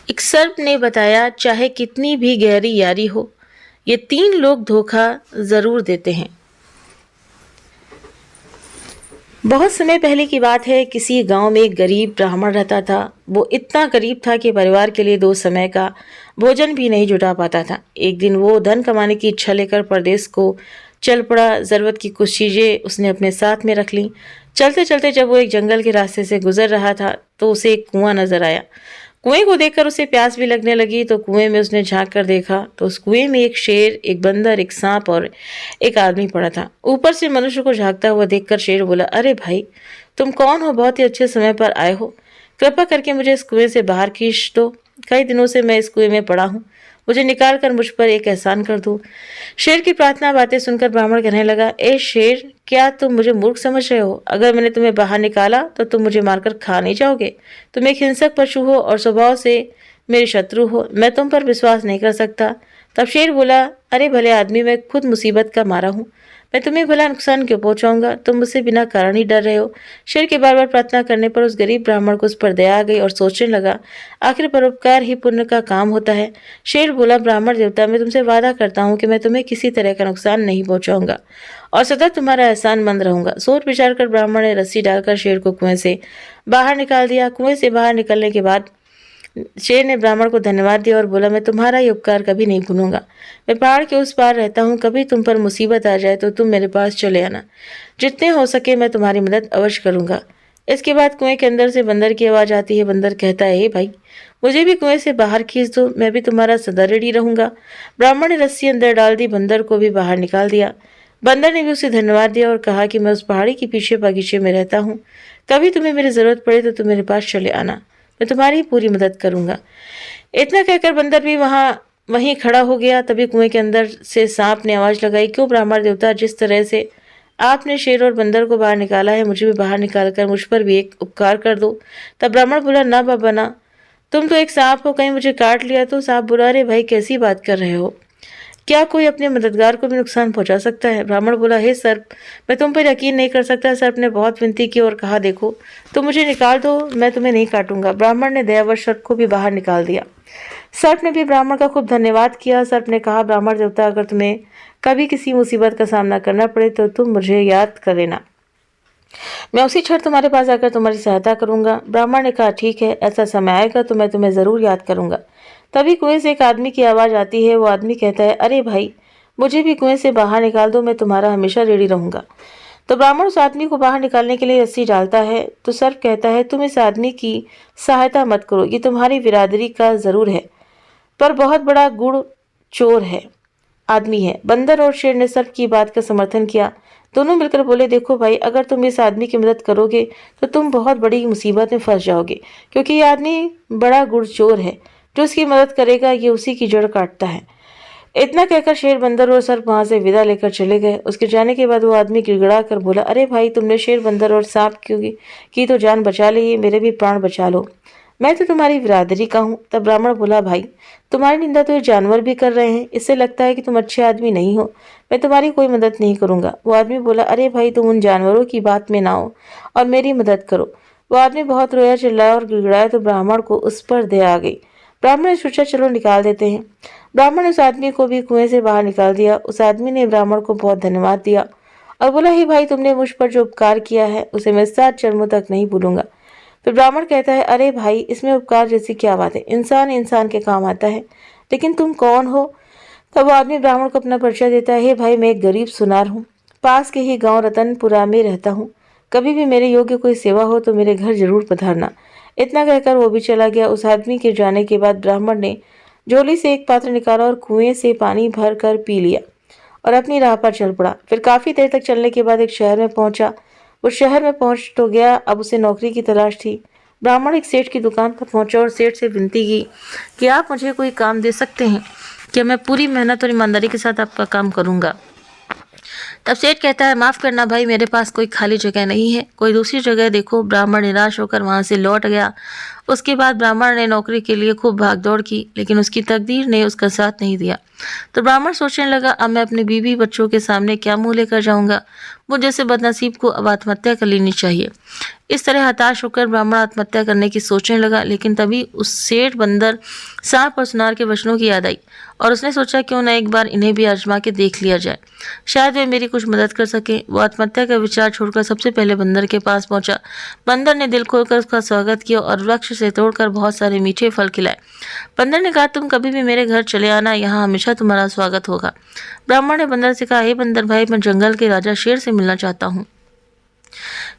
एक सर्प ने बताया, चाहे कितनी भी गहरी यारी हो, ये 3 लोग धोखा जरूर देते हैं। बहुत समय पहले की बात है। किसी गांव में एक गरीब ब्राह्मण रहता था। वो इतना गरीब था कि परिवार के लिए 2 समय का भोजन भी नहीं जुटा पाता था। एक दिन वो धन कमाने की इच्छा लेकर परदेश को चल पड़ा। जरूरत की कुछ चीजें उसने अपने साथ में रख ली। चलते चलते जब वो एक जंगल के रास्ते से गुजर रहा था तो उसे एक कुआं नजर आया। कुएं को देखकर उसे प्यास भी लगने लगी, तो कुएं में उसने झांक कर देखा तो उस कुएं में एक शेर, एक बंदर, एक सांप और एक आदमी पड़ा था। ऊपर से मनुष्य को झांकता हुआ देखकर शेर बोला, अरे भाई, तुम कौन हो? बहुत ही अच्छे समय पर आए हो। कृपा करके मुझे इस कुएं से बाहर खींच दो। कई दिनों से मैं इस कुएं में पड़ा हूँ। मुझे निकाल कर मुझ पर एक एहसान कर दो। शेर की प्रार्थना बातें सुनकर ब्राह्मण कहने लगा, ए शेर, क्या तुम मुझे मूर्ख समझ रहे हो? अगर मैंने तुम्हें बाहर निकाला तो तुम मुझे मारकर खा नहीं जाओगे। तुम एक हिंसक पशु हो और स्वभाव से मेरे शत्रु हो। मैं तुम पर विश्वास नहीं कर सकता। तब शेर बोला, अरे भले आदमी, मैं खुद मुसीबत का मारा हूँ। मैं तुम्हें भला नुकसान क्यों पहुंचाऊंगा? तुम मुझसे बिना कारण ही डर रहे हो। शेर के बार बार प्रार्थना करने पर उस गरीब ब्राह्मण को उस पर दया आ गई और सोचने लगा, आखिर परोपकार ही पुण्य का काम होता है। शेर बोला, ब्राह्मण देवता, मैं तुमसे वादा करता हूँ कि मैं तुम्हें किसी तरह का नुकसान नहीं पहुंचाऊंगा और सतत तुम्हारा एहसानमंद रहूंगा। सोच विचार कर ब्राह्मण ने रस्सी डालकर शेर को कुएं से बाहर निकाल दिया। कुएं से बाहर निकलने के बाद शेर ने ब्राह्मण को धन्यवाद दिया और बोला, मैं तुम्हारा ये उपकार कभी नहीं भूलूंगा। मैं पहाड़ के उस पार रहता हूँ। कभी तुम पर मुसीबत आ जाए तो तुम मेरे पास चले आना। जितने हो सके मैं तुम्हारी मदद अवश्य करूंगा। इसके बाद कुएं के अंदर से बंदर की आवाज आती है। बंदर कहता है, हे भाई, मुझे भी कुएं से बाहर खींच दो। मैं भी तुम्हारा सदा रेडी रहूंगा। ब्राह्मण ने रस्सी अंदर डाल दी। बंदर को भी बाहर निकाल दिया। बंदर ने भी उसे धन्यवाद दिया और कहा कि मैं उस पहाड़ी के पीछे बगीचे में रहता हूँ। कभी तुम्हें मेरी जरूरत पड़े तो तुम मेरे पास चले आना। मैं तुम्हारी पूरी मदद करूंगा। इतना कहकर बंदर भी वहीं खड़ा हो गया। तभी कुएं के अंदर से सांप ने आवाज लगाई, क्यों ब्राह्मण देवता, जिस तरह से आपने शेर और बंदर को बाहर निकाला है, मुझे भी बाहर निकाल कर मुझ पर भी एक उपकार कर दो। तब ब्राह्मण बोला, ना बाबा ना, तुम तो एक सांप हो, कहीं मुझे काट लिया तो? सांप बोला, अरे भाई, कैसी बात कर रहे हो? क्या कोई अपने मददगार को भी नुकसान पहुंचा सकता है? ब्राह्मण बोला, हे सर्प, मैं तुम पर यकीन नहीं कर सकता। सर्प ने बहुत विनती की और कहा, देखो, तुम मुझे निकाल दो, मैं तुम्हें नहीं काटूंगा। ब्राह्मण ने दयावश सर्प को भी बाहर निकाल दिया। सर्प ने भी ब्राह्मण का खूब धन्यवाद किया। सर्प ने कहा, ब्राह्मण देवता, अगर तुम्हें कभी किसी मुसीबत का सामना करना पड़े तो तुम मुझे याद कर लेना। मैं उसी क्षण तुम्हारे पास आकर तुम्हारी सहायता करूंगा। ब्राह्मण ने कहा, ठीक है, ऐसा समय आएगा तो मैं तुम्हें जरूर याद करूंगा। तभी कुएं से एक आदमी की आवाज आती है। वो आदमी कहता है, अरे भाई, मुझे भी कुएं से बाहर निकाल दो, मैं तुम्हारा हमेशा रेडी रहूंगा। तो ब्राह्मण उस आदमी को बाहर निकालने के लिए रस्सी डालता है। तो सर्प कहता है, तुम इस आदमी की सहायता मत करो, ये तुम्हारी बिरादरी का जरूर है पर बहुत बड़ा गुड़ चोर है आदमी है। बंदर और शेर ने सर्प की बात का समर्थन किया। दोनों मिलकर बोले, देखो भाई, अगर तुम इस आदमी की मदद करोगे तो तुम बहुत बड़ी मुसीबत में फंस जाओगे, क्योंकि ये आदमी बड़ा गुड़ चोर है। जो उसकी मदद करेगा ये उसी की जड़ काटता है। इतना कहकर शेर, बंदर और सर्प वहां से विदा लेकर चले गए। उसके जाने के बाद वो आदमी गिड़गिड़ा कर बोला, अरे भाई, तुमने शेर, बंदर और सांप की तो जान बचा ली, मेरे भी प्राण बचा लो। मैं तो तुम्हारी बिरादरी का हूँ। तब ब्राह्मण बोला, भाई, तुम्हारी निंदा तो ये जानवर भी कर रहे हैं, इससे लगता है कि तुम अच्छे आदमी नहीं हो। मैं तुम्हारी कोई मदद नहीं करूंगा। वो आदमी बोला, अरे भाई, तुम उन जानवरों की बात में ना हो और मेरी मदद करो। वो आदमी बहुत रोया, चिल्लाया और गिड़गिड़ाया तो ब्राह्मण को उस पर दया आ गई। ब्राह्मण ने सोचा, चलो निकाल देते हैं। ब्राह्मण ने उस आदमी को भी कुएं से बाहर निकाल दिया। उस आदमी ने ब्राह्मण को बहुत धन्यवाद दिया और बोला, हे भाई, तुमने मुझ पर जो उपकार किया है उसे मैं 7 जन्मों तक नहीं भूलूंगा। फिर ब्राह्मण कहता है, अरे भाई, इसमें उपकार जैसी क्या बात है? इंसान इंसान के काम आता है, लेकिन तुम कौन हो? तब वो आदमी ब्राह्मण को अपना परिचय देता है, हे भाई, मैं एक गरीब सुनार हूँ, पास के ही गांव रतनपुरा में रहता हूँ। कभी भी मेरे योग्य कोई सेवा हो तो मेरे घर जरूर पधारना। इतना कहकर वो भी चला गया। उस आदमी के जाने के बाद ब्राह्मण ने झोली से एक पात्र निकाला और कुएं से पानी भर कर पी लिया और अपनी राह पर चल पड़ा। फिर काफी देर तक चलने के बाद एक शहर में पहुंचा। वो शहर में पहुंच तो गया, अब उसे नौकरी की तलाश थी। ब्राह्मण एक सेठ की दुकान पर पहुंचा और सेठ से विनती की कि आप मुझे कोई काम दे सकते हैं क्या? मैं पूरी मेहनत और ईमानदारी के साथ आपका काम करूंगा। तब सेठ कहता है, माफ करना भाई, मेरे पास कोई खाली जगह नहीं है, कोई दूसरी जगह देखो। ब्राह्मण निराश होकर वहां से लौट गया। उसके बाद ब्राह्मण ने नौकरी के लिए खूब भागदौड़ की, लेकिन उसकी तकदीर ने उसका साथ नहीं दिया। तो ब्राह्मण सोचने लगा, अब मैं अपनी बीवी बच्चों के सामने क्या मुंह लेकर जाऊंगा? मुझ जैसे बदनसीब को अब आत्महत्या कर लेनी चाहिए। इस तरह हताश होकर ब्राह्मण आत्महत्या करने की सोचने लगा, लेकिन तभी उस सेठ बंदर, सांप और सुनार के वचनों की याद आई और उसने सोचा क्यों न एक बार इन्हें भी आजमा के देख लिया जाए, शायद वे मेरी कुछ मदद कर सके। वो आत्महत्या का विचार छोड़कर सबसे पहले बंदर के पास पहुंचा। बंदर ने दिल खोलकर उसका स्वागत किया और वृक्ष से तोड़कर बहुत सारे मीठे फल खिलाए। बंदर ने कहा, तुम कभी भी मेरे घर चले आना, यहाँ हमेशा तुम्हारा स्वागत होगा। ब्राह्मण ने बंदर से कहा, हे बंदर भाई, मैं जंगल के राजा शेर से मिलना चाहता हूँ,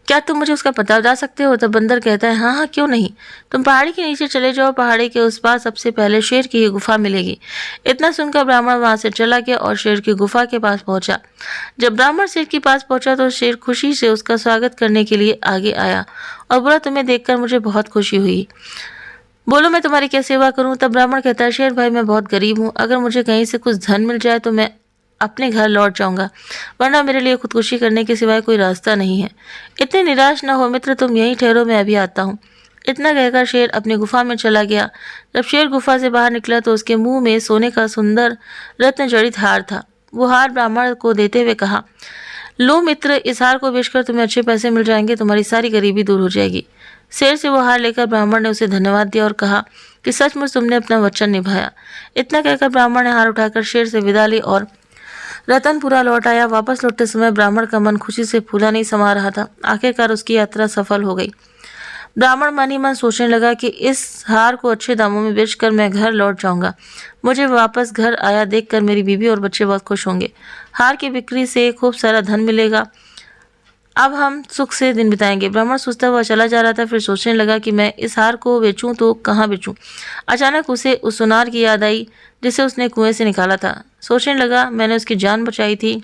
क्या तुम मुझे उसका पता बता सकते हो? तब बंदर कहता है, हाँ हाँ, क्यों नहीं। तुम पहाड़ी के नीचे चले जाओ, पहाड़ी के उस पार सबसे पहले शेर की गुफा मिलेगी। इतना सुनकर ब्राह्मण वहां से चला गया और शेर की गुफा के पास पहुंचा। जब ब्राह्मण शेर के पास पहुंचा तो शेर खुशी से उसका स्वागत करने के लिए आगे आया और बोला, तुम्हें देखकर मुझे बहुत खुशी हुई, बोलो मैं तुम्हारी क्या सेवा करूं? तब ब्राह्मण कहता है, शेर भाई, मैं बहुत गरीब हूं, अगर मुझे कहीं से कुछ धन मिल जाए तो मैं अपने घर लौट जाऊंगा, वरना मेरे लिए खुदकुशी करने के सिवाय कोई रास्ता नहीं है। इतने निराश न हो मित्र, तुम यहीं ठहरो, मैं अभी आता हूँ। इतना कहकर शेर अपनी गुफा में चला गया। जब शेर गुफा से बाहर निकला तो उसके मुंह में सोने का सुंदर रत्न जड़ित हार था। वो हार ब्राह्मण को देते हुए कहा, लो मित्र, इस हार को बेचकर तुम्हें अच्छे पैसे मिल जाएंगे, तुम्हारी सारी गरीबी दूर हो जाएगी। शेर से वो हार लेकर ब्राह्मण ने उसे धन्यवाद दिया और कहा कि सचमुच तुमने अपना वचन निभाया। इतना कहकर ब्राह्मण ने हार उठाकर शेर से विदा ली और रतनपुरा लौट आया। वापस लौटते समय ब्राह्मण का मन खुशी से फूला नहीं समा रहा था। आखिरकार उसकी यात्रा सफल हो गई। ब्राह्मण मन ही मन सोचने लगा कि इस हार को अच्छे दामों में बेचकर मैं घर लौट जाऊंगा। मुझे वापस घर आया देखकर मेरी बीवी और बच्चे बहुत खुश होंगे। हार की बिक्री से खूब सारा धन मिलेगा। अब हम सुख से दिन बिताएंगे। ब्राह्मण सोचता हुआ चला जा रहा था, फिर सोचने लगा कि मैं इस हार को बेचूं तो कहाँ बेचूं। अचानक उसे उस सुनार की याद आई जिसे उसने कुएं से निकाला था। सोचने लगा, मैंने उसकी जान बचाई थी,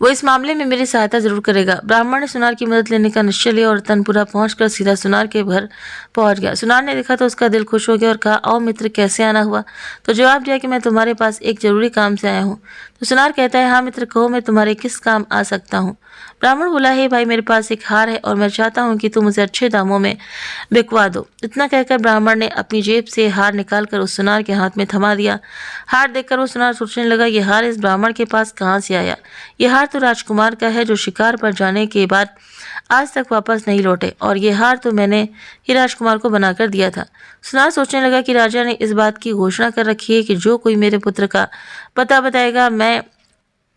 वो इस मामले में मेरी सहायता जरूर करेगा। ब्राह्मण ने सुनार की मदद लेने का निश्चय लिया और तनपुरा पहुंचकर सीधा सुनार के घर पहुंच गया। सुनार ने देखा तो उसका दिल खुश हो गया और कहा, आओ मित्र, कैसे आना हुआ? तो जवाब दिया कि मैं तुम्हारे पास एक जरूरी काम से आया हूँ। तो सुनार कहता है, हाँ मित्र, कहो, मैं तुम्हारे किस काम आ सकता हूँ? ब्राह्मण बोला, हे भाई, मेरे पास एक हार है और मैं चाहता हूँ कि तुम उसे अच्छे दामों में बिकवा दो। इतना कहकर ब्राह्मण ने अपनी जेब से हार निकालकर उस सुनार के हाथ में थमा दिया। हार देखकर वो सुनार सोचने लगा, ये हार इस ब्राह्मण के पास कहाँ से आया? ये हार तो राजकुमार का है जो शिकार पर जाने के बाद आज तक वापस नहीं लौटे, और ये हार तो मैंने ही राजकुमार को बनाकर दिया था। सुनार सोचने लगा कि राजा ने इस बात की घोषणा कर रखी है कि जो कोई मेरे पुत्र का पता बताएगा मैं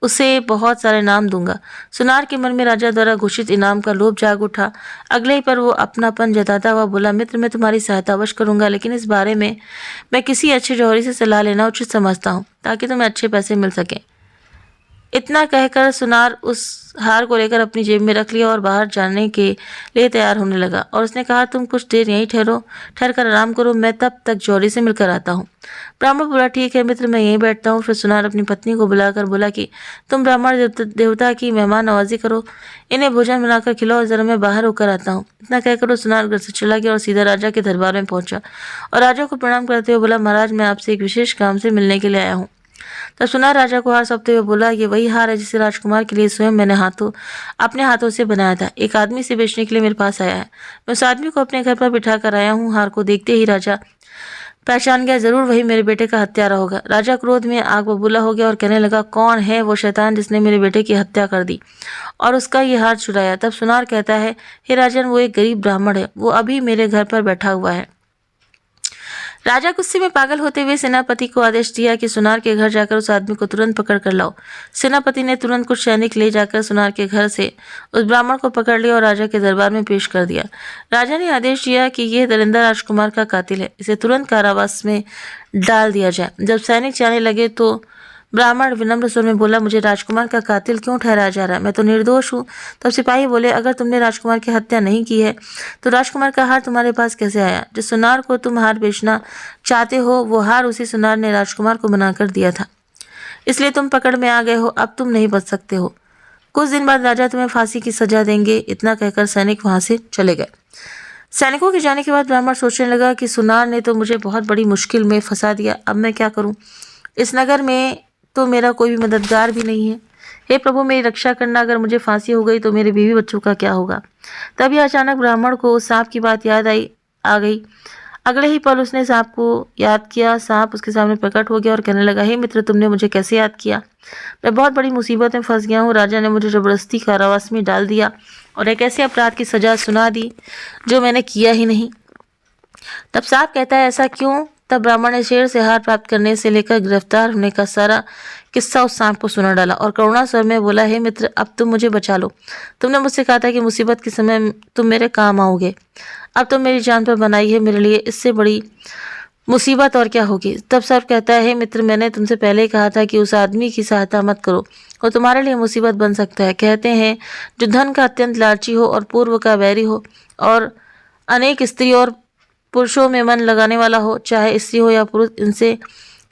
उसे बहुत सारे नाम दूंगा। सुनार के मन में राजा द्वारा घोषित इनाम का लोभ जाग उठा। अगले ही पर वो अपनापन जताता हुआ बोला, मित्र, मैं तुम्हारी सहायता अवश्य करूंगा, लेकिन इस बारे में मैं किसी अच्छे जौहरी से सलाह लेना उचित समझता हूँ ताकि तुम्हें अच्छे पैसे मिल सकें। इतना कहकर सुनार उस हार को लेकर अपनी जेब में रख लिया और बाहर जाने के लिए तैयार होने लगा। और उसने कहा, तुम कुछ देर यहीं ठहर कर आराम करो, मैं तब तक जौहरी से मिलकर आता हूँ। ब्राह्मण बोला, ठीक है मित्र, मैं यहीं बैठता हूँ। फिर सुनार अपनी पत्नी को बुलाकर बोला कि तुम ब्राह्मण देवता की मेहमान नवाजी करो, इन्हें भोजन बनाकर खिलाओ, जरा मैं बाहर होकर आता हूँ। इतना कहकर वो सुनार घर से चला गया और सीधा राजा के दरबार में पहुंचा और राजा को प्रणाम करते हुए बोला, महाराज, मैं आपसे एक विशेष काम से मिलने के लिए आया हूँ। तब सुनार राजा को हार सौंपते हुए बोला, ये वही हार है जिसे राजकुमार के लिए स्वयं मैंने अपने हाथों से बनाया था। एक आदमी से बेचने के लिए मेरे पास आया है। मैं उस आदमी को अपने घर पर बिठा कर आया हूँ। हार को देखते ही राजा पहचान गया, जरूर वही मेरे बेटे का हत्यारा होगा। राजा क्रोध में आग बबूला हो गया और कहने लगा, कौन है वो शैतान जिसने मेरे बेटे की हत्या कर दी और उसका ये हार चुराया? तब सुनार कहता है, हे राजन, वो एक गरीब ब्राह्मण है, वो अभी मेरे घर पर बैठा हुआ है। राजा गुस्से में पागल होते हुए सेनापति को आदेश दिया कि सुनार के घर जाकर उस आदमी को तुरंत पकड़ कर लाओ। सेनापति ने तुरंत कुछ सैनिक ले जाकर सुनार के घर से उस ब्राह्मण को पकड़ लिया और राजा के दरबार में पेश कर दिया। राजा ने आदेश दिया कि यह दरिंदा राजकुमार का कातिल है, इसे तुरंत कारावास में डाल दिया जाए। जब सैनिक जाने लगे तो ब्राह्मण विनम्र स्वर में बोला, मुझे राजकुमार का कातिल क्यों ठहराया जा रहा है? मैं तो निर्दोष हूँ। तब सिपाही बोले, अगर तुमने राजकुमार की हत्या नहीं की है तो राजकुमार का हार तुम्हारे पास कैसे आया? जिस सुनार को तुम हार बेचना चाहते हो वो हार उसी सुनार ने राजकुमार को बनाकर दिया था, इसलिए तुम पकड़ में आ गए हो। अब तुम नहीं बच सकते हो। कुछ दिन बाद राजा तुम्हें फांसी की सजा देंगे। इतना कहकर सैनिक वहां से चले गए। सैनिकों के जाने के बाद ब्राह्मण सोचने लगा कि सुनार ने तो मुझे बहुत बड़ी मुश्किल में फंसा दिया, अब मैं क्या करूं? इस नगर में तो मेरा कोई भी मददगार भी नहीं है। हे प्रभु, मेरी रक्षा करना, अगर मुझे फांसी हो गई तो मेरे बीवी बच्चों का क्या होगा? तभी अचानक ब्राह्मण को उस सांप की बात याद आ गई। अगले ही पल उसने सांप को याद किया। सांप उसके सामने प्रकट हो गया और कहने लगा, हे मित्र, तुमने मुझे कैसे याद किया? मैं बहुत बड़ी मुसीबत में फंस गया हूँ। राजा ने मुझे जबरदस्ती कारावास में डाल दिया और एक ऐसे अपराध की सजा सुना दी जो मैंने किया ही नहीं। तब सांप कहता है, ऐसा क्यों? तब ब्राह्मण ने शेर से हार प्राप्त करने से लेकर गिरफ्तार होने का सारा किस्सा उस सांप को सुना डाला और करुणा स्वर में बोला, हे मित्र, अब तुम मुझे बचा लो। तुमने मुझसे कहा था कि मुसीबत के समय तुम मेरे काम आओगे। अब तुम मेरी जान पर बनाई है मेरे लिए, इससे बड़ी मुसीबत और क्या होगी? तब सांप कहता है, हे मित्र, मैंने तुमसे पहले ही कहा था कि उस आदमी की सहायता मत करो, वो तुम्हारे लिए मुसीबत बन सकता है। कहते हैं, जो धन का अत्यंत लालची हो और पूर्व का वैरी हो और अनेक स्त्री और पुरुषों में मन लगाने वाला हो, चाहे स्त्री हो या पुरुष, इनसे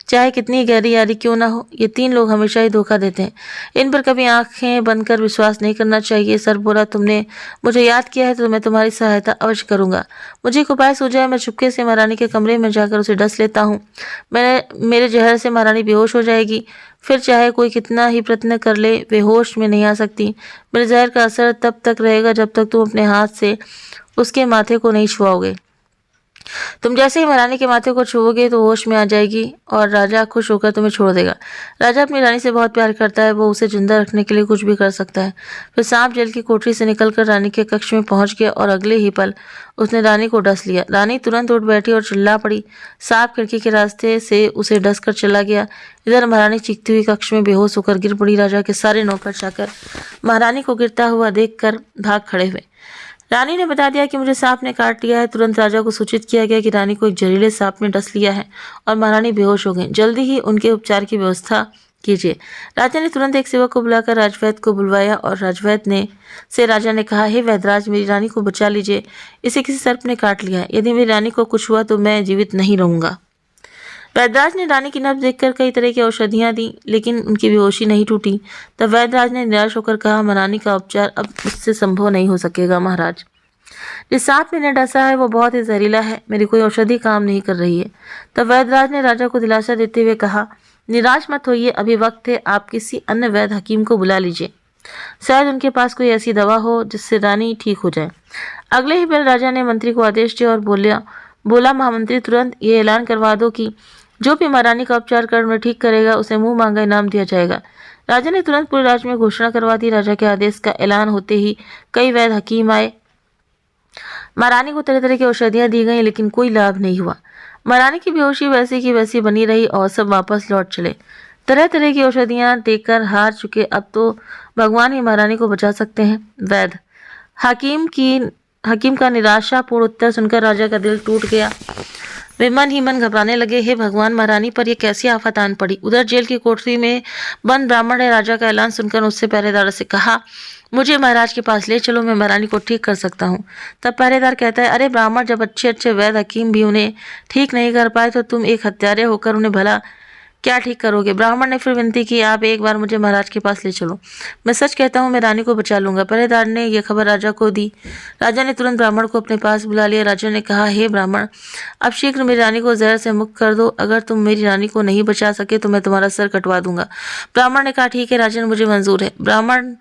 चाहे कितनी गहरी यारी क्यों ना हो, ये तीन लोग हमेशा ही धोखा देते हैं। इन पर कभी आंखें बंद कर विश्वास नहीं करना चाहिए। सर बोला, तुमने मुझे याद किया है तो मैं तुम्हारी सहायता अवश्य करूंगा। मुझे एक उपाय सूझा है। मैं चुपके से महारानी के कमरे में जाकर उसे डस लेता हूँ। मेरे जहर से महारानी बेहोश हो जाएगी। फिर चाहे कोई कितना ही प्रयत्न कर ले, वे होश में नहीं आ सकती। मेरे जहर का असर तब तक रहेगा जब तक तुम अपने हाथ से उसके माथे को नहीं छुआओगे। तुम जैसे ही महारानी के माथे को छुओगे तो होश में आ जाएगी और राजा खुश होकर तुम्हें छोड़ देगा। राजा अपनी रानी से बहुत प्यार करता है, वो उसे जिंदा रखने के लिए कुछ भी कर सकता है। फिर सांप जेल की कोठरी से निकलकर रानी के कक्ष में पहुंच गया और अगले ही पल उसने रानी को डस लिया। रानी तुरंत उठ बैठी और चिल्ला पड़ी। सांप खिड़की के रास्ते से उसे डस कर चला गया। इधर महारानी चीखती हुई कक्ष में बेहोश होकर गिर पड़ी। राजा के सारे नौकर चाकर महारानी को गिरता हुआ देखकर भाग खड़े हुए। रानी ने बता दिया कि मुझे सांप ने काट लिया है। तुरंत राजा को सूचित किया गया कि रानी को एक जहरीले सांप ने डस लिया है और महारानी बेहोश हो गई। जल्दी ही उनके उपचार की व्यवस्था कीजिए। राजा ने तुरंत एक सेवक को बुलाकर राजवैद्य को बुलवाया और राजा ने कहा, हे वैद्यराज, मेरी रानी को बचा लीजिए, इसे किसी सर्प ने काट लिया है। यदि मेरी रानी को कुछ हुआ तो मैं जीवित नहीं रहूंगा। वैद्यराज ने रानी की नब्ज देखकर कई तरह की औषधियां दी, लेकिन उनकी बेहोशी नहीं टूटी। तब वैद्यराज ने निराश होकर कहा, महारानी का उपचार अब उससे संभव नहीं हो सकेगा। महाराज, जिस सांप ने डसा है वो बहुत ही जहरीला है, मेरी कोई औषधि काम नहीं कर रही है। तब वैद्यराज ने राजा को दिलासा देते हुए कहा, निराश मत होइए, अभी वक्त है, आप किसी अन्य वैद्य हकीम को बुला लीजिए। शायद उनके पास कोई ऐसी दवा हो जिससे रानी ठीक हो जाए। अगले ही पल राजा ने मंत्री को आदेश दिया और बोला, महामंत्री, तुरंत ये ऐलान करवा दो कि जो भी महारानी का उपचार कर उन्हें ठीक करेगा उसे मुंह मांगा इनाम दिया जाएगा। राजा ने तुरंत पूरे राज्य में घोषणा करवा दी। राजा के आदेश का ऐलान होते ही कई वैद्य हकीम आए। महारानी को तरह तरह की औषधियां दी गई, लेकिन कोई लाभ नहीं हुआ। महारानी की बेहोशी वैसी की वैसी बनी रही और सब वापस लौट चले। तरह तरह की औषधियां देकर हार चुके, अब तो भगवान ही महारानी को बचा सकते हैं। वैद्य हकीम का निराशापूर्ण उत्तर सुनकर राजा का दिल टूट गया। वे मन ही मन घबराने लगे। हे भगवान, महारानी पर यह कैसी आफत आन पड़ी। उधर जेल की कोठरी में बंद ब्राह्मण ने राजा का ऐलान सुनकर उससे पहरेदार से कहा, मुझे महाराज के पास ले चलो, मैं महारानी को ठीक कर सकता हूँ। तब पहरेदार कहता है, अरे ब्राह्मण, जब अच्छे अच्छे वैद्य हकीम भी उन्हें ठीक नहीं कर पाए तो तुम एक हत्यारे होकर उन्हें भला क्या ठीक करोगे? ब्राह्मण ने फिर विनती की, आप एक बार मुझे महाराज के पास ले चलो, मैं सच कहता हूँ, मैं रानी को बचा लूंगा। पहरेदार ने यह खबर राजा को दी। राजा ने तुरंत ब्राह्मण को अपने पास बुला लिया। राजा ने कहा, हे ब्राह्मण, अब शीघ्र मेरी रानी को जहर से मुक्त कर दो। अगर तुम मेरी रानी को नहीं बचा सके तो मैं तुम्हारा सर कटवा दूंगा। ब्राह्मण ने कहा, ठीक है राजन, मुझे मंजूर है। ब्राह्मण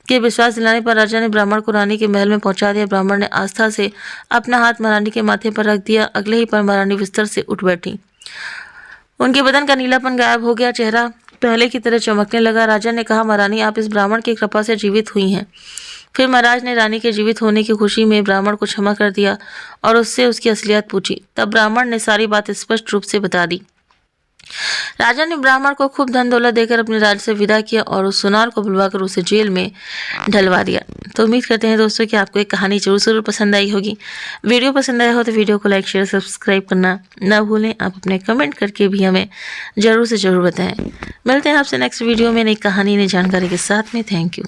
के विश्वास दिलाने पर राजा ने ब्राह्मण को रानी के महल में पहुंचा दिया। ब्राह्मण ने आस्था से अपना हाथ महारानी के माथे पर रख दिया। अगले ही पल महारानी बिस्तर से उठ बैठी। उनके बदन का नीलापन गायब हो गया, चेहरा पहले की तरह चमकने लगा। राजा ने कहा, महारानी, आप इस ब्राह्मण की कृपा से जीवित हुई हैं। फिर महाराज ने रानी के जीवित होने की खुशी में ब्राह्मण को क्षमा कर दिया और उससे उसकी असलियत पूछी। तब ब्राह्मण ने सारी बात स्पष्ट रूप से बता दी। राजा ने ब्राह्मण को खूब धन दौलत देकर अपने राज्य से विदा किया और उस सुनार को बुलवाकर उसे जेल में ढलवा दिया। तो उम्मीद करते हैं दोस्तों कि आपको एक कहानी जरूर पसंद आई होगी। वीडियो पसंद आया हो तो वीडियो को लाइक, शेयर, सब्सक्राइब करना ना भूलें। आप अपने कमेंट करके भी हमें ज़रूर से ज़रूर बताएं। मिलते हैं आपसे नेक्स्ट वीडियो में नई कहानी, नई जानकारी के साथ में। Thank you.